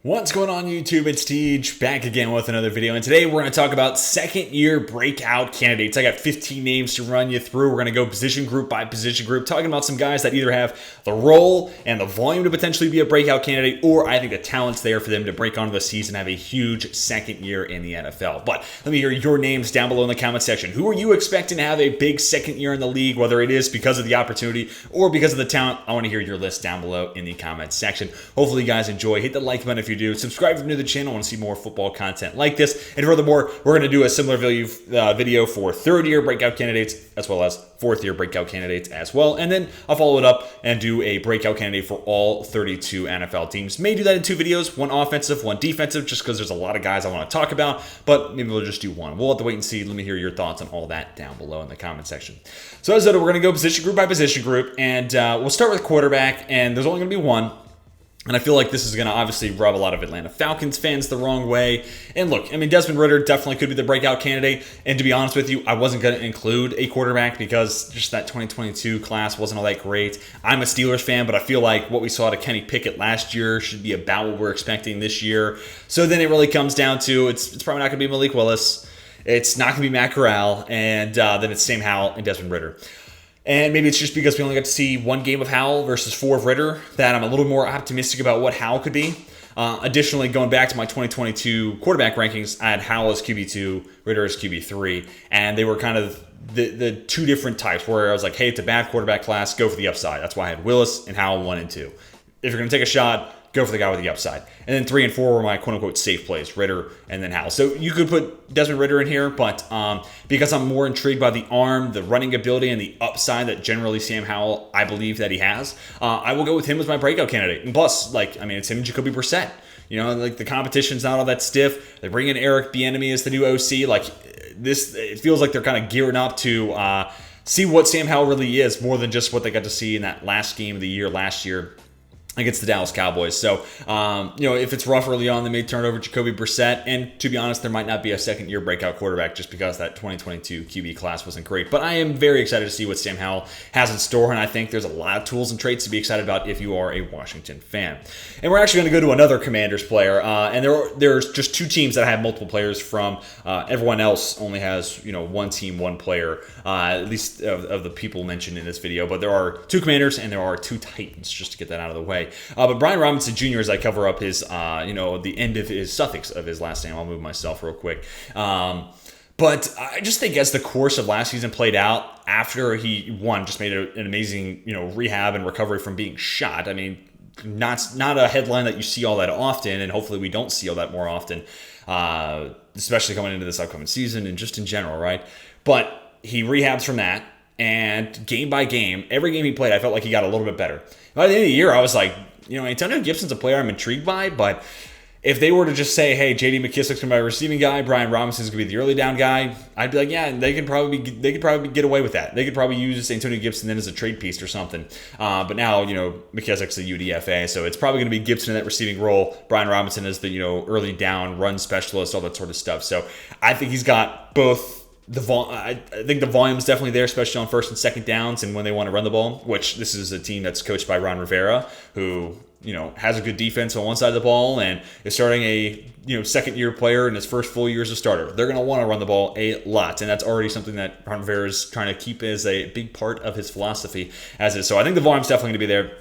What's going on YouTube? It's Tej back again with another video, and today we're going to talk about second-year breakout candidates. I got 15 names to run you through. We're going to go position group by position group, talking about some guys that either have the role and the volume to potentially be a breakout candidate, or I think the talent's there for them to break onto the season and have a huge second year in the NFL. But let me hear your names down below in the comment section. Who are you expecting to have a big second year in the league, whether it is because of the opportunity or because of the talent? I want to hear your list down below in the comment section. Hopefully you guys enjoy. Hit the like button if you do. Subscribe if you're new to the channel. I want to see more football content like this. And furthermore, we're going to do a similar video for third-year breakout candidates as well as fourth-year breakout candidates as well. And then I'll follow it up and do a breakout candidate for all 32 NFL teams. May do that in two videos, one offensive, one defensive, just because there's a lot of guys I want to talk about, but maybe we'll just do one. We'll have to wait and see. Let me hear your thoughts on all that down below in the comment section. So as I said, we're going to go position group by position group, and we'll start with quarterback, and there's only going to be one. And I feel like this is going to obviously rub a lot of Atlanta Falcons fans the wrong way. And look, I mean, Desmond Ridder definitely could be the breakout candidate. And to be honest with you, I wasn't going to include a quarterback because just that 2022 class wasn't all that great. I'm a Steelers fan, but I feel like what we saw to Kenny Pickett last year should be about what we're expecting this year. So then it really comes down to it's probably not going to be Malik Willis. It's not going to be Matt Corral. And then it's Sam Howell and Desmond Ridder. And maybe it's just because we only got to see one game of Howell versus 4 of Ridder that I'm a little more optimistic about what Howell could be. Additionally, going back to my 2022 quarterback rankings, I had Howell as QB2, Ridder as QB3, and they were kind of the two different types where I was like, hey, it's a bad quarterback class, go for the upside. That's why I had Willis and Howell 1 and 2. If you're going to take a shot, go for the guy with the upside. And then 3 and 4 were my quote-unquote safe plays, Ridder and then Howell. So you could put Desmond Ridder in here, but because I'm more intrigued by the arm, the running ability, and the upside that generally Sam Howell, I believe that he has, I will go with him as my breakout candidate. And plus, like, I mean, it's him and Jacoby Brissett. You know, like the competition's not all that stiff. They bring in Eric Bieniemy as the new OC. Like this, it feels like they're kind of gearing up to see what Sam Howell really is, more than just what they got to see in that last game of the year last year against the Dallas Cowboys. So, you know, if it's rough early on, they may turn over Jacoby Brissett. And to be honest, there might not be a second-year breakout quarterback just because that 2022 QB class wasn't great. But I am very excited to see what Sam Howell has in store, and I think there's a lot of tools and traits to be excited about if you are a Washington fan. And we're actually going to go to another Commanders player, and there's just 2 teams that have multiple players from. Everyone else only has, you know, one team, one player, at least of the people mentioned in this video. But there are 2 Commanders and there are 2 Titans, just to get that out of the way. But Brian Robinson Jr., as I cover up his, you know, the end of his suffix of his last name, I'll move myself real quick. But I just think as the course of last season played out, after he just made an amazing, you know, rehab and recovery from being shot. I mean, not a headline that you see all that often, and hopefully we don't see all that more often, especially coming into this upcoming season and just in general, right? But he rehabs from that. And game by game, every game he played, I felt like he got a little bit better. By the end of the year, I was like, you know, Antonio Gibson's a player I'm intrigued by, but if they were to just say, hey, J.D. McKissic's going to be a receiving guy, Brian Robinson's going to be the early down guy, I'd be like, yeah, they could probably get away with that. They could probably use Antonio Gibson then as a trade piece or something. But now, you know, McKissic's a UDFA, so it's probably going to be Gibson in that receiving role, Brian Robinson as the, you know, early down run specialist, all that sort of stuff. So I think he's got both. I think the volume is definitely there, especially on first and second downs and when they want to run the ball, which this is a team that's coached by Ron Rivera, who, you know, has a good defense on one side of the ball and is starting a, you know, second-year player in his first full year as a starter. They're going to want to run the ball a lot, and that's already something that Ron Rivera is trying to keep as a big part of his philosophy as is. So I think the volume's definitely going to be there.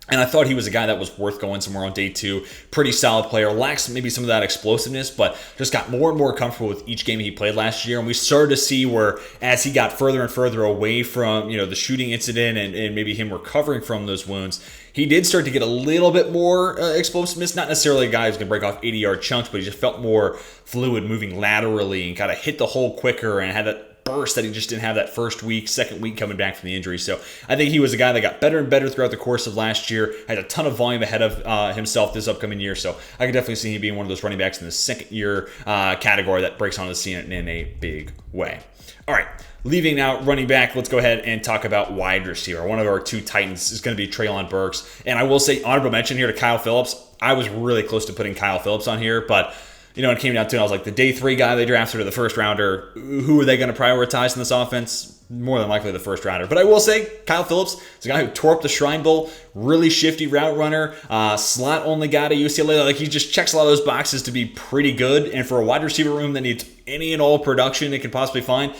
And I thought he was a guy that was worth going somewhere on day 2. Pretty solid player. Lacks maybe some of that explosiveness, but just got more and more comfortable with each game he played last year. And we started to see where as he got further and further away from, you know, the shooting incident and maybe him recovering from those wounds, he did start to get a little bit more explosiveness. Not necessarily a guy who's going to break off 80-yard chunks, but he just felt more fluid moving laterally and kind of hit the hole quicker and had that burst that he just didn't have that second week coming back from the injury. So I think he was a guy that got better and better throughout the course of last year, had a ton of volume ahead of himself this upcoming year. So I could definitely see him being one of those running backs in the second year category that breaks onto the scene in a big way. All right, leaving now running back, let's go ahead and talk about wide receiver. One of our 2 Titans is going to be Treylon Burks. And I will say honorable mention here to Kyle Phillips. I was really close to putting Kyle Phillips on here, but you know, it came down to it. I was like, the day 3 guy they drafted or the first rounder, who are they going to prioritize in this offense? more than likely the first rounder. But I will say, Kyle Phillips is a guy who tore up the Shrine Bowl, really shifty route runner, slot only guy at UCLA. Like, he just checks a lot of those boxes to be pretty good. And for a wide receiver room that needs any and all production it can possibly find,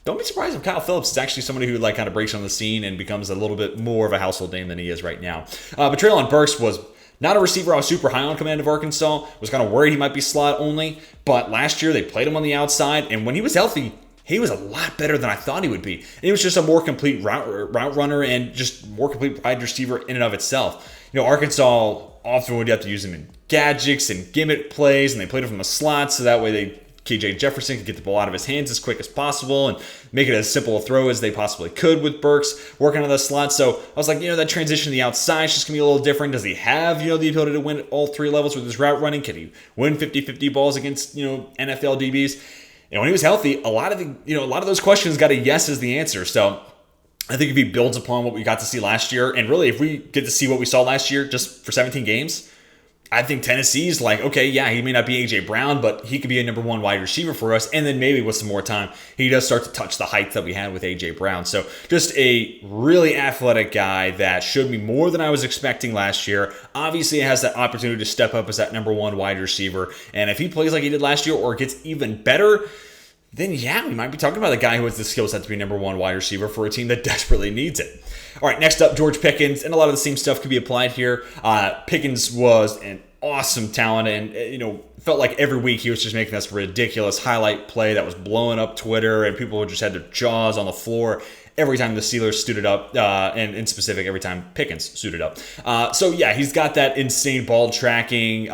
don't be surprised if Kyle Phillips is actually somebody who kind of breaks on the scene and becomes a little bit more of a household name than he is right now. But Treylon Burks was not a receiver I was super high on coming out of Arkansas. Was kind of worried he might be slot only. But last year they played him on the outside, and when he was healthy, he was a lot better than I thought he would be. And he was just a more complete route runner and just more complete wide receiver in and of itself. Arkansas often would have to use him in gadgets and gimmick plays, and they played him from the slot, so that way KJ Jefferson could get the ball out of his hands as quick as possible and make it as simple a throw as they possibly could with Burks working on the slot. So I was like, that transition to the outside is just going to be a little different. Does he have, the ability to win at all three levels with his route running? Can he win 50-50 balls against, NFL DBs? And when he was healthy, a lot of those questions got a yes as the answer. So I think if he builds upon what we got to see last year, and really if we get to see what we saw last year just for 17 games, I think Tennessee's like, okay, yeah, he may not be A.J. Brown, but he could be a number one wide receiver for us. And then maybe with some more time, he does start to touch the height that we had with A.J. Brown. So just a really athletic guy that showed me more than I was expecting last year. Obviously, has that opportunity to step up as that number one wide receiver. And if he plays like he did last year or gets even better, then yeah, we might be talking about a guy who has the skill set to be number one wide receiver for a team that desperately needs it. All right, next up, George Pickens, and a lot of the same stuff could be applied here. Pickens was an awesome talent, and felt like every week he was just making this ridiculous highlight play that was blowing up Twitter, and people just had their jaws on the floor every time the Steelers suited up, and in specific, every time Pickens suited up. So yeah, he's got that insane ball tracking,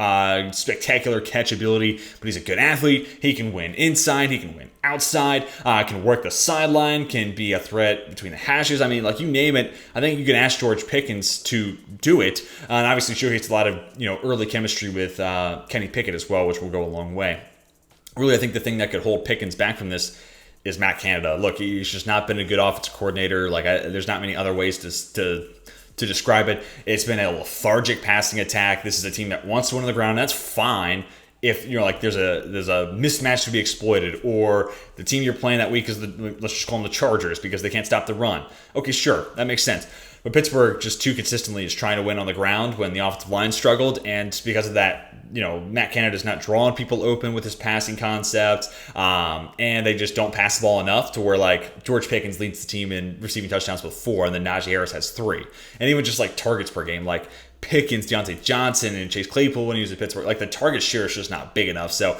spectacular catch ability, but he's a good athlete. He can win inside, he can win outside, can work the sideline, can be a threat between the hashes. I mean, you name it. I think you can ask George Pickens to do it, and obviously showcased a lot of early chemistry with Kenny Pickett as well, which will go a long way. Really, I think the thing that could hold Pickens back from this is Matt Canada. Look, he's just not been a good offensive coordinator. There's not many other ways to describe it. It's been a lethargic passing attack. This is a team that wants to win on the ground. That's fine if there's a mismatch to be exploited, or the team you're playing that week is let's just call them the Chargers because they can't stop the run. Okay, sure, that makes sense. But Pittsburgh just too consistently is trying to win on the ground when the offensive line struggled, and because of that, Matt Canada's not drawing people open with his passing concepts, and they just don't pass the ball enough to where George Pickens leads the team in receiving touchdowns with 4, and then Najee Harris has 3, and even just targets per game, Pickens, Deontay Johnson, and Chase Claypool when he was at Pittsburgh, the target share is just not big enough. So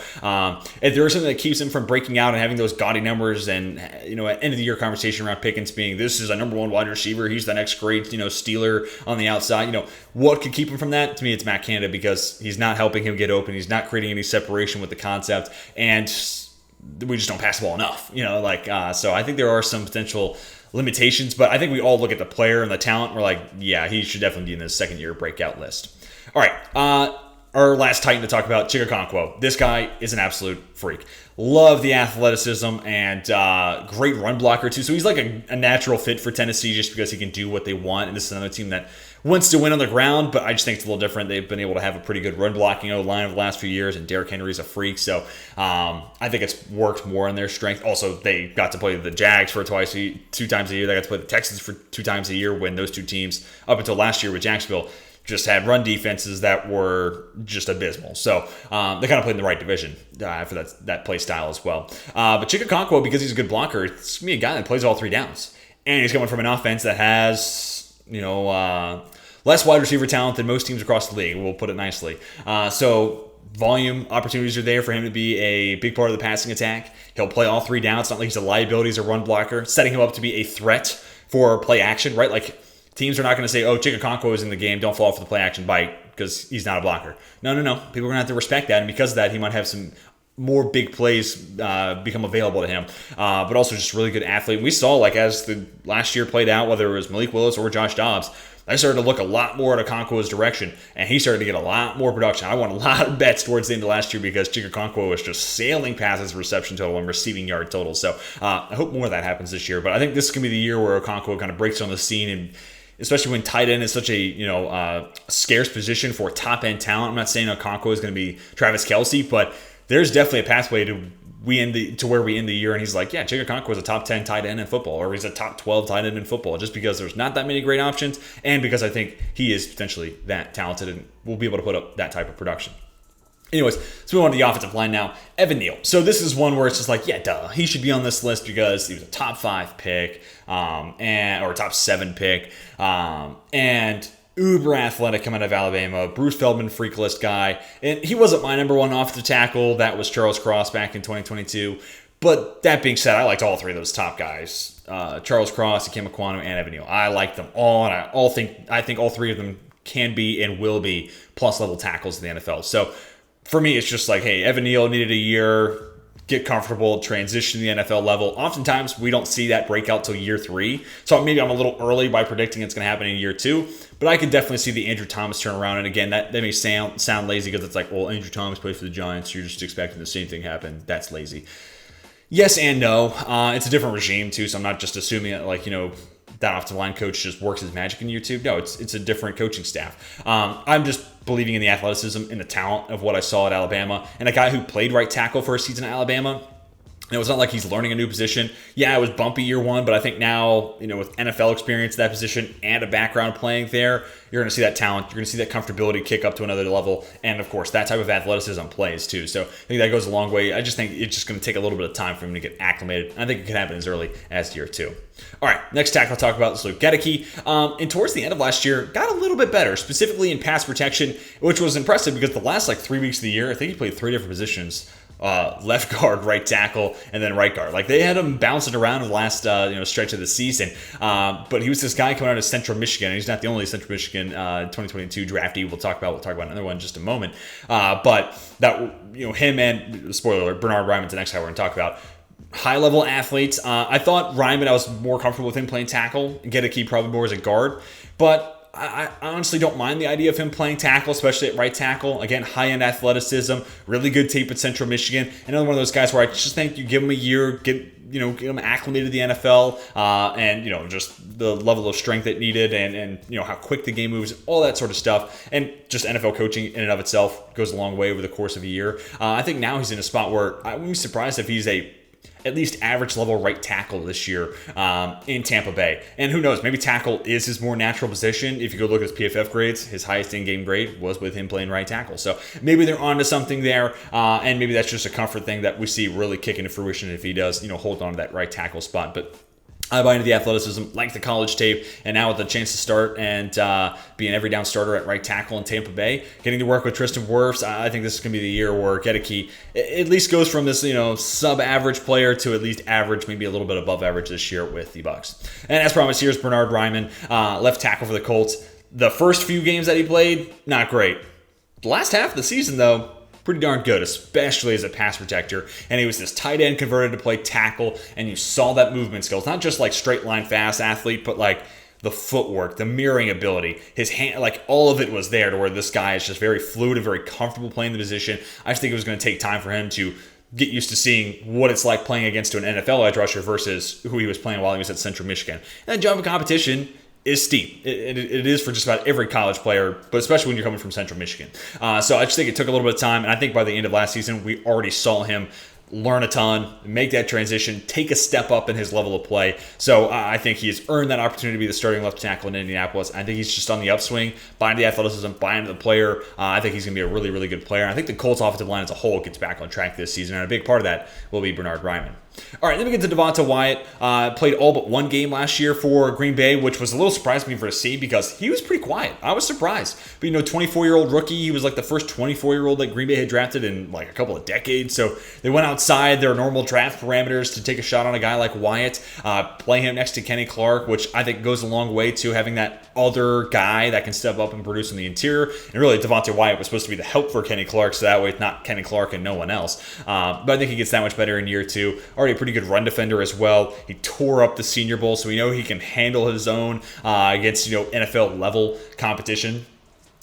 if there is something that keeps him from breaking out and having those gaudy numbers, and at end of the year conversation around Pickens being this is a number one wide receiver, he's the next great Steeler on the outside, what could keep him from that? To me, it's Matt Canada, because he's not helping him get open, he's not creating any separation with the concept, and we just don't pass the ball enough. So I think there are some potential limitations, but I think we all look at the player and the talent. We're like, yeah, he should definitely be in the second-year breakout list. All right, our last Titan to talk about, Chig Okonkwo. This guy is an absolute freak. Love the athleticism and great run blocker too. So he's a natural fit for Tennessee just because he can do what they want. And this is another team that wants to win on the ground, but I just think it's a little different. They've been able to have a pretty good run blocking line over the last few years, and Derrick Henry's a freak. So I think it's worked more on their strength. Also, they got to play the Jags for 2 times a year. They got to play the Texans for 2 times a year, when those two teams, up until last year with Jacksonville, just had run defenses that were just abysmal. So they kind of played in the right division for that play style as well. But Chig Okonkwo, because he's a good blocker, it's going to be a guy that plays all 3 downs. And he's coming from an offense that has, less wide receiver talent than most teams across the league, we'll put it nicely. So volume opportunities are there for him to be a big part of the passing attack. He'll play all 3 downs. It's not like he's a liability as a run blocker, setting him up to be a threat for play action, right? Teams are not going to say, oh, Chig Okonkwo is in the game, don't fall for the play action bite because he's not a blocker. No. People are going to have to respect that, and because of that, he might have some more big plays become available to him, but also just really good athlete. And we saw, as the last year played out, whether it was Malik Willis or Josh Dobbs, I started to look a lot more at Okonkwo's direction, and he started to get a lot more production. I won a lot of bets towards the end of last year because Chig Okonkwo was just sailing past his reception total and receiving yard total. So I hope more of that happens this year. But I think this is going to be the year where Okonkwo kind of breaks on the scene, and especially when tight end is such a scarce position for top end talent. I'm not saying Okonkwo is going to be Travis Kelce, but there's definitely a pathway to where we end the year and he's like, yeah, Chig Okonkwo was a top 10 tight end in football, or he's a top 12 tight end in football, just because there's not that many great options, and because I think he is potentially that talented and will be able to put up that type of production. Anyways, let's move on to the offensive line now. Evan Neal. So this is one where it's just like, yeah, duh. He should be on this list because he was a top 5 pick, or top 7 pick, and uber athletic coming out of Alabama. Bruce Feldman, freak list guy. And he wasn't my number one offensive tackle. That was Charles Cross back in 2022. But that being said, I liked all 3 of those top guys. Charles Cross, Ikem Ekwonu, and Evan Neal. I liked them all, and I think all 3 of them can be and will be plus level tackles in the NFL. So for me, it's just like, hey, Evan Neal needed a year, get comfortable, transition to the NFL level. Oftentimes, we don't see that breakout till year 3. So maybe I'm a little early by predicting it's going to happen in year 2. But I could definitely see the Andrew Thomas turnaround. And again, that may sound lazy because it's like, well, Andrew Thomas plays for the Giants. You're just expecting the same thing happen. That's lazy. Yes and no. It's a different regime, too. So I'm not just assuming it like, that offensive line coach just works his magic in year 2. No, it's a different coaching staff. I'm just believing in the athleticism and the talent of what I saw at Alabama, and a guy who played right tackle for a season at Alabama. And it's not like he's learning a new position. Yeah, it was bumpy year 1, but I think now, with NFL experience, that position, and a background playing there, you're going to see that talent. You're going to see that comfortability kick up to another level. And, of course, that type of athleticism plays, too. So I think that goes a long way. I just think it's just going to take a little bit of time for him to get acclimated. And I think it could happen as early as year 2. All right, next tackle I'll talk about is Goedeke. And towards the end of last year, got a little bit better, specifically in pass protection, which was impressive because the last 3 weeks of the year, I think he played 3 different positions. Left guard, right tackle, and then right guard. Like, they had him bouncing around in the last stretch of the season. But he was this guy coming out of Central Michigan. And he's not the only Central Michigan 2022 draftee we'll talk about another one in just a moment. But that him and, spoiler alert, Bernhard Raimann's the next guy we're going to talk about. High-level athletes. I thought Raimann, I was more comfortable with him playing tackle. Goedeke probably more as a guard. But I honestly don't mind the idea of him playing tackle, especially at right tackle. Again, high-end athleticism, really good tape at Central Michigan. Another one of those guys where I just think you give him a year, get him acclimated to the NFL, and just the level of strength it needed, and how quick the game moves, all that sort of stuff. And just NFL coaching in and of itself goes a long way over the course of a year. I think now he's in a spot where I wouldn't be surprised if he's at least average level right tackle this year in Tampa Bay. And who knows, maybe tackle is his more natural position. If you go look at his PFF grades, his highest in-game grade was with him playing right tackle. So maybe they're onto something there, and maybe that's just a comfort thing that we see really kick into fruition if he does, hold on to that right tackle spot. But I buy into the athleticism, like the college tape, and now with the chance to start and be an every down starter at right tackle in Tampa Bay, getting to work with Tristan Wirfs, I think this is going to be the year where Goedeke at least goes from this sub-average player to at least average, maybe a little bit above average this year with the Bucs. And as promised, here's Bernhard Raimann, left tackle for the Colts. The first few games that he played, not great. The last half of the season, though, pretty darn good, especially as a pass protector. And he was this tight end converted to play tackle, and you saw that movement skills, not just like straight line fast athlete, but like the footwork, the mirroring ability, his hand, like all of it was there to where this guy is just very fluid and very comfortable playing the position. I just think it was going to take time for him to get used to seeing what it's like playing against an NFL edge rusher versus who he was playing while he was at Central Michigan. And that jump of competition is steep. It is for just about every college player, but especially when you're coming from Central Michigan. So I just think it took a little bit of time, and I think by the end of last season, we already saw him learn a ton, make that transition, take a step up in his level of play. So I think he has earned that opportunity to be the starting left tackle in Indianapolis. I think he's just on the upswing, buying the athleticism, buying the player. I think he's going to be a really, really good player. And I think the Colts offensive line as a whole gets back on track this season, and a big part of that will be Bernhard Raimann. All right, then we get to Devonte Wyatt. Played all but one game last year for Green Bay, which was a little surprising for me to see because he was pretty quiet. I was surprised. But, 24-year-old rookie. He was like the first 24-year-old that Green Bay had drafted in like a couple of decades. So they went outside their normal draft parameters to take a shot on a guy like Wyatt, play him next to Kenny Clark, which I think goes a long way to having that other guy that can step up and produce in the interior. And really, Devonte Wyatt was supposed to be the help for Kenny Clark, so that way it's not Kenny Clark and no one else. But I think he gets that much better in year 2. Already a pretty good run defender as well. He tore up the Senior Bowl, so we know he can handle his own against NFL level competition.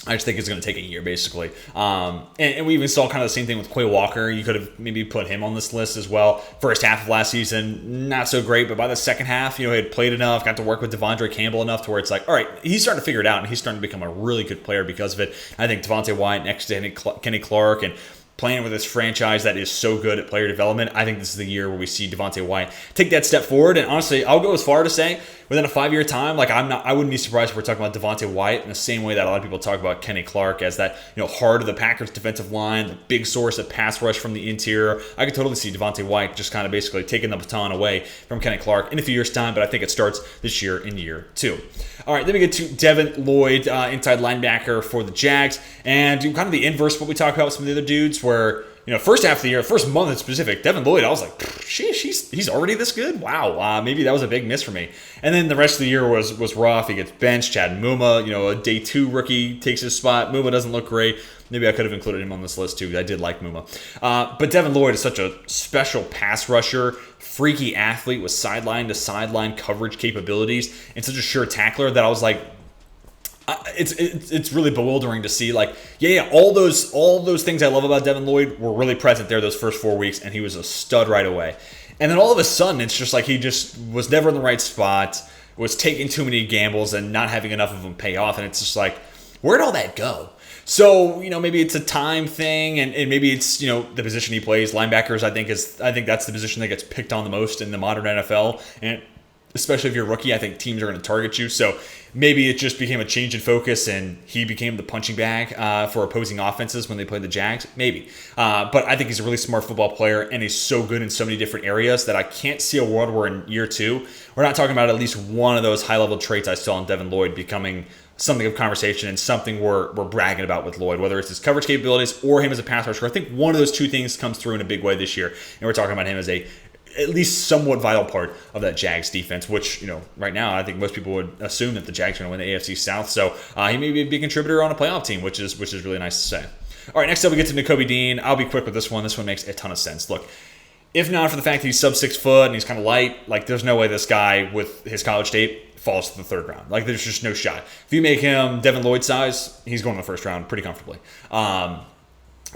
I just think it's going to take a year, basically. And we even saw kind of the same thing with Quay Walker. You could have maybe put him on this list as well. First half of last season, not so great. But by the second half, he had played enough, got to work with Devondre Campbell enough to where it's like, all right, he's starting to figure it out, and he's starting to become a really good player because of it. I think Devonte Wyatt next to Kenny Clark and playing with this franchise that is so good at player development. I think this is the year where we see Devonte Wyatt take that step forward. And honestly, I'll go as far to say within a 5-year time, like I wouldn't be surprised if we're talking about Devonte Wyatt in the same way that a lot of people talk about Kenny Clark as that, heart of the Packers defensive line, the big source of pass rush from the interior. I could totally see Devonte Wyatt just kind of basically taking the baton away from Kenny Clark in a few years' time, but I think it starts this year in year 2. All right, then we get to Devin Lloyd, inside linebacker for the Jags, and kind of the inverse of what we talked about with some of the other dudes where, first half of the year, first month in specific, Devin Lloyd, I was like, he's already this good? Wow, maybe that was a big miss for me. And then the rest of the year was rough. He gets benched. Chad Muma, a day 2 rookie takes his spot. Muma doesn't look great. Maybe I could have included him on this list too, because I did like Muma. But Devin Lloyd is such a special pass rusher, freaky athlete with sideline-to-sideline coverage capabilities, and such a sure tackler that I was like, it's really bewildering to see. Like, all those things I love about Devin Lloyd were really present there those first 4 weeks, and he was a stud right away. And then all of a sudden, it's just like he just was never in the right spot, was taking too many gambles and not having enough of them pay off. And it's just like, where'd all that go? So, maybe it's a time thing, and maybe it's, the position he plays. Linebackers, I think that's the position that gets picked on the most in the modern NFL. And especially if you're a rookie, I think teams are going to target you. So maybe it just became a change in focus and he became the punching bag for opposing offenses when they played the Jags. Maybe. But I think he's a really smart football player, and he's so good in so many different areas that I can't see a world where in year 2, we're not talking about at least one of those high-level traits I saw in Devin Lloyd becoming something of conversation and something we're bragging about with Lloyd, whether it's his coverage capabilities or him as a pass rusher. I think one of those two things comes through in a big way this year, and we're talking about him as at least somewhat vital part of that Jags defense, which, right now I think most people would assume that the Jags are going to win the AFC South. So he may be a big contributor on a playoff team, which is really nice to say. All right, next up we get to Nakobe Dean. I'll be quick with this one. This one makes a ton of sense. Look, if not for the fact that he's sub 6 foot and he's kind of light, like there's no way this guy with his college tape falls to the 3rd round. Like there's just no shot. If you make him Devin Lloyd size, he's going to the 1st round pretty comfortably.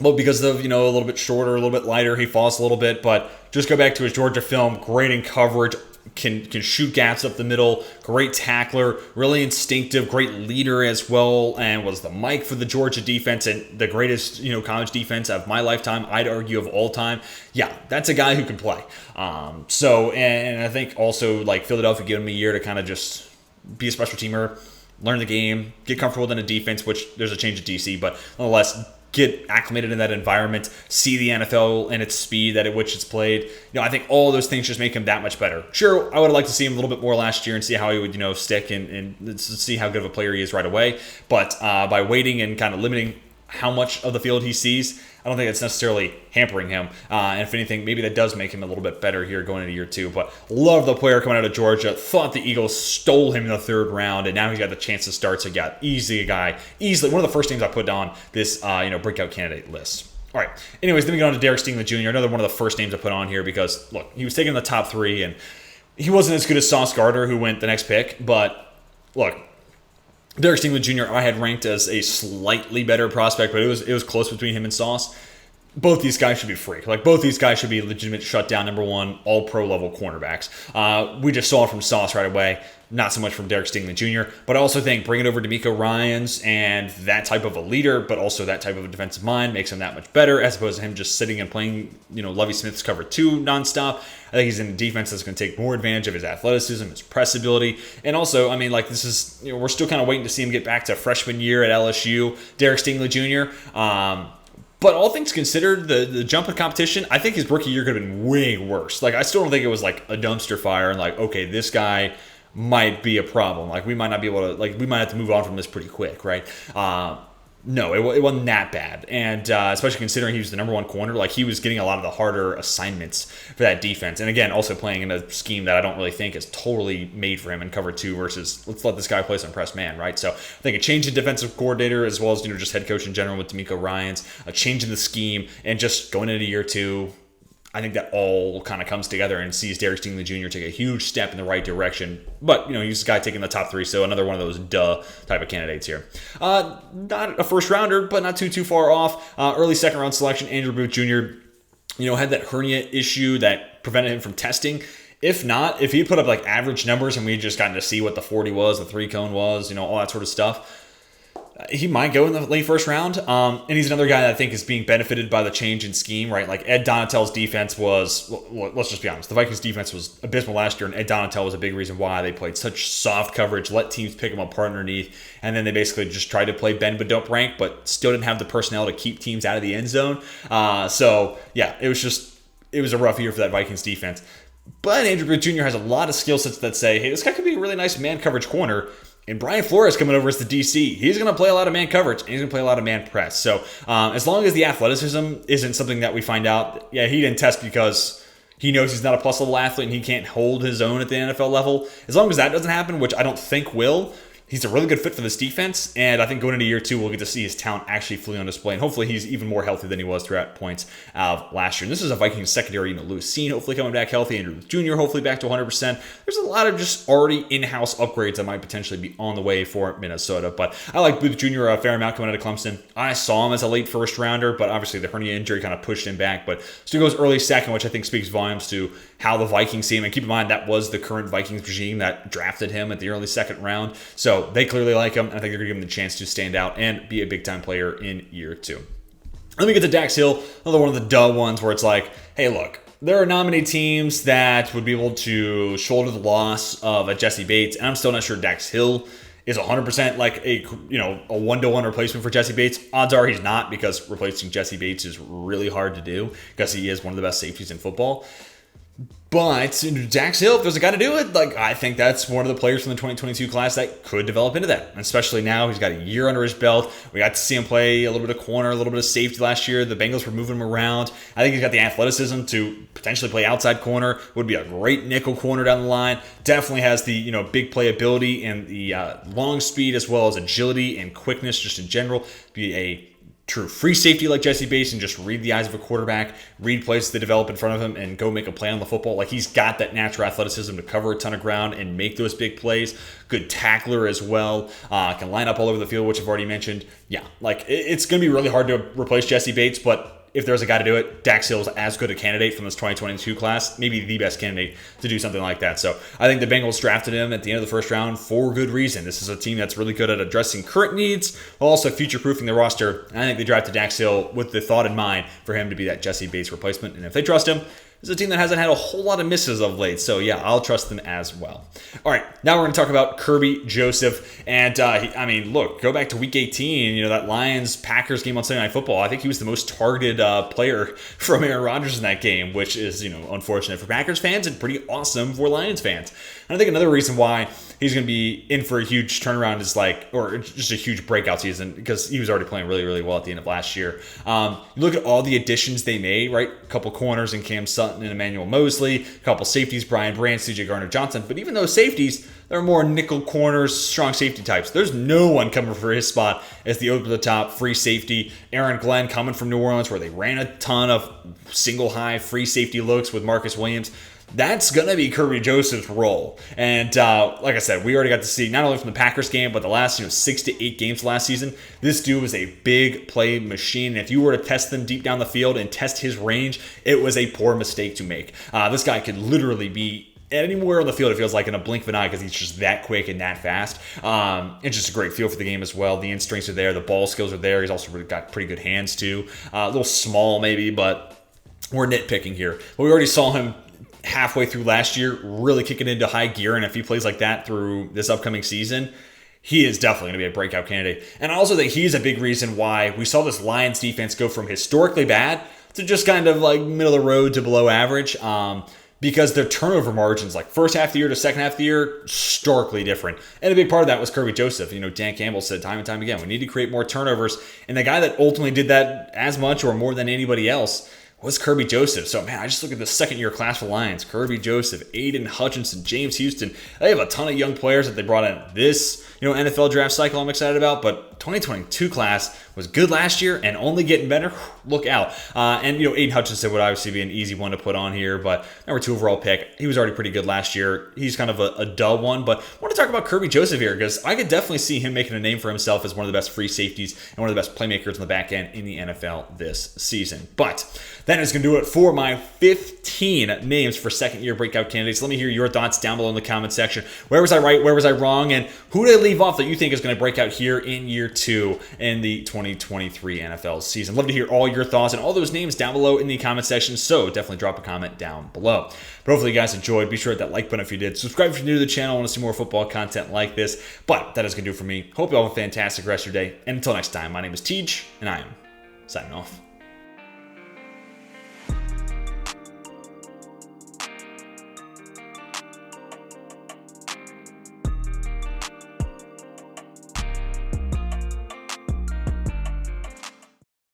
Well, because of, a little bit shorter, a little bit lighter, he falls a little bit. But just go back to his Georgia film, great in coverage, can shoot gaps up the middle, great tackler, really instinctive, great leader as well, and was the mic for the Georgia defense and the greatest, college defense of my lifetime, I'd argue of all time. Yeah, that's a guy who can play. And I think also, like, Philadelphia gave him a year to kind of just be a special teamer, learn the game, get comfortable within a defense, which there's a change of DC, but nonetheless, get acclimated in that environment, see the NFL and its speed at which it's played. I think all those things just make him that much better. Sure, I would like to see him a little bit more last year and see how he would, stick and see how good of a player he is right away. But by waiting and kind of limiting how much of the field he sees, I don't think it's necessarily hampering him. And if anything, maybe that does make him a little bit better here going into year 2. But love the player coming out of Georgia. Thought the Eagles stole him in the 3rd round, and now he's got the chance to start. So got easily one of the first names I put on this breakout candidate list. All right. Anyways, then we go on to Derek Stingley Jr., another one of the first names I put on here because, look, he was taken in the top 3, and he wasn't as good as Sauce Gardner, who went the next pick. But, look, Derek Stingley Jr. I had ranked as a slightly better prospect, but it was close between him and Sauce. Both these guys should be free. Like, both these guys should be legitimate shutdown number 1, all pro level cornerbacks. We just saw it from Sauce right away. Not so much from Derek Stingley Jr., but I also think bringing over D'Amico Ryans and that type of a leader, but also that type of a defensive mind makes him that much better as opposed to him just sitting and playing, Lovie Smith's cover 2 nonstop. I think he's in a defense that's going to take more advantage of his athleticism, his press ability, and also, this is, we're still kind of waiting to see him get back to freshman year at LSU. Derek Stingley Jr., but all things considered, the jump in competition, I think his rookie year could have been way worse. Like, I still don't think it was like a dumpster fire and like, okay, this guy might be a problem. Like, we might not be able to, like, we might have to move on from this pretty quick, right? No, it wasn't that bad. And especially considering he was the number 1 corner, like, he was getting a lot of the harder assignments for that defense. And again, also playing in a scheme that I don't really think is totally made for him in cover 2 versus let's let this guy play some press man, right? So I think a change in defensive coordinator as well as, just head coach in general with D'Amico Ryans, a change in the scheme, and just going into year 2, I think that all kind of comes together and sees Derek Stingley Jr. take a huge step in the right direction. But, he's a guy taking the top 3, so another one of those type of candidates here. Not a first rounder, but not too far off. Early 2nd round selection, Andrew Booth Jr., had that hernia issue that prevented him from testing. If he put up like average numbers and we just gotten to see what the 40 was, the 3-cone was, all that sort of stuff, He might go in the late first round. And he's another guy that I think is being benefited by the change in scheme, right? Like Ed Donatell's defense was, well, let's just be honest, the Vikings defense was abysmal last year, and Ed Donatel was a big reason why they played such soft coverage, let teams pick them apart underneath, and then they basically just tried to play bend but don't break, but still didn't have the personnel to keep teams out of the end zone. So yeah, it was a rough year for that Vikings defense. But Andrew Booth Jr. has a lot of skill sets that say, hey, this guy could be a really nice man coverage corner. And Brian Flores coming over as the DC, he's going to play a lot of man coverage, and he's going to play a lot of man press. So as long as the athleticism isn't something that we find out, yeah, he didn't test because he knows he's not a plus-level athlete and he can't hold his own at the NFL level. As long as that doesn't happen, which I don't think will, he's a really good fit for this defense, and I think going into year 2, we'll get to see his talent actually fully on display, and hopefully he's even more healthy than he was throughout points of last year. And this is a Vikings secondary, Louis Cine hopefully coming back healthy, Andrew Jr. hopefully back to 100%. There's a lot of just already in-house upgrades that might potentially be on the way for Minnesota, but I like Booth Jr. a fair amount coming out of Clemson. I saw him as a late first rounder, but obviously the hernia injury kind of pushed him back, but still goes early second, which I think speaks volumes to how the Vikings see him. And keep in mind, that was the current Vikings regime that drafted him at the early second round, so they clearly like him. I think they're going to give him the chance to stand out and be a big-time player in year 2. Let me get to Dax Hill, another one of the duh ones where it's like, hey, look, there are not many teams that would be able to shoulder the loss of a Jesse Bates, and I'm still not sure Dax Hill is 100% like a one-to-one replacement for Jesse Bates. Odds are he's not, because replacing Jesse Bates is really hard to do because he is one of the best safeties in football. But Dax Hill, if there's a guy to do it, like I think that's one of the players from the 2022 class that could develop into that. And especially now, he's got a year under his belt. We got to see him play a little bit of corner, a little bit of safety last year. The Bengals were moving him around. I think he's got the athleticism to potentially play outside corner. Would be a great nickel corner down the line. Definitely has the big playability and the long speed, as well as agility and quickness just in general. Be a true free safety like Jesse Bates and just read the eyes of a quarterback, read plays that develop in front of him, and go make a play on the football. Like, he's got that natural athleticism to cover a ton of ground and make those big plays. Good tackler as well. Can line up all over the field, which I've already mentioned. Yeah, like it's going to be really hard to replace Jesse Bates, but if there's a guy to do it, Dax Hill is as good a candidate from this 2022 class, maybe the best candidate to do something like that. So I think the Bengals drafted him at the end of the first round for good reason. This is a team that's really good at addressing current needs while also future-proofing their roster. And I think they drafted Dax Hill with the thought in mind for him to be that Jesse Bates replacement. And if they trust him, this is a team that hasn't had a whole lot of misses of late. So yeah, I'll trust them as well. All right, now we're going to talk about KERBY Joseph. And look, go back to week 18, that Lions-Packers game on Sunday Night Football. I think he was the most targeted player from Aaron Rodgers in that game, which is, unfortunate for Packers fans and pretty awesome for Lions fans. And I think another reason why he's going to be in for a huge turnaround is or just a huge breakout season, because he was already playing really, really well at the end of last year. You look at all the additions they made, right? A couple corners in Cam Sutton and Emmanuel Mosley, a couple safeties, Brian Brandt, CJ Gardner-Johnson. But even those safeties, they're more nickel corners, strong safety types. There's no one coming for his spot as the over-the-top free safety. Aaron Glenn coming from New Orleans, where they ran a ton of single high free safety looks with Marcus Williams. That's going to be KERBY Joseph's role. And like I said, we already got to see, not only from the Packers game, but the last 6 to 8 games last season, this dude was a big play machine. And if you were to test them deep down the field and test his range, it was a poor mistake to make. This guy could literally be anywhere on the field, it feels like, in a blink of an eye, because he's just that quick and that fast. It's just a great feel for the game as well. The instincts are there. The ball skills are there. He's also got pretty good hands, too. A little small, maybe, but we're nitpicking here. But we already saw him halfway through last year really kicking into high gear, and if he plays like that through this upcoming season, he is definitely going to be a breakout candidate. And I also think he's a big reason why we saw this Lions defense go from historically bad to just kind of like middle of the road to below average, because their turnover margins, like first half of the year to second half of the year, starkly different. And a big part of that was KERBY Joseph. Dan Campbell said time and time again, we need to create more turnovers, and the guy that ultimately did that as much or more than anybody else was KERBY Joseph. So, man, I just look at the second-year class for Lions. KERBY Joseph, Aiden Hutchinson, James Houston. They have a ton of young players that they brought in this, NFL draft cycle I'm excited about. But 2022 class was good last year and only getting better, look out. And, Aiden Hutchinson would obviously be an easy one to put on here, but number 2 overall pick. He was already pretty good last year. He's kind of a dull one, but I want to talk about KERBY Joseph here because I could definitely see him making a name for himself as one of the best free safeties and one of the best playmakers on the back end in the NFL this season. But that is going to do it for my 15 names for second-year breakout candidates. Let me hear your thoughts down below in the comment section. Where was I right? Where was I wrong? And who did I leave off that you think is going to break out here in year 2 in the 2023 NFL season? Love to hear all your thoughts and all those names down below in the comment section, so definitely drop a comment down below. But hopefully you guys enjoyed. Be sure to hit that like button if you did. Subscribe if you're new to the channel and want to see more football content like this. But that is going to do it for me. Hope you all have a fantastic rest of your day. And until next time, my name is Tej, and I am signing off.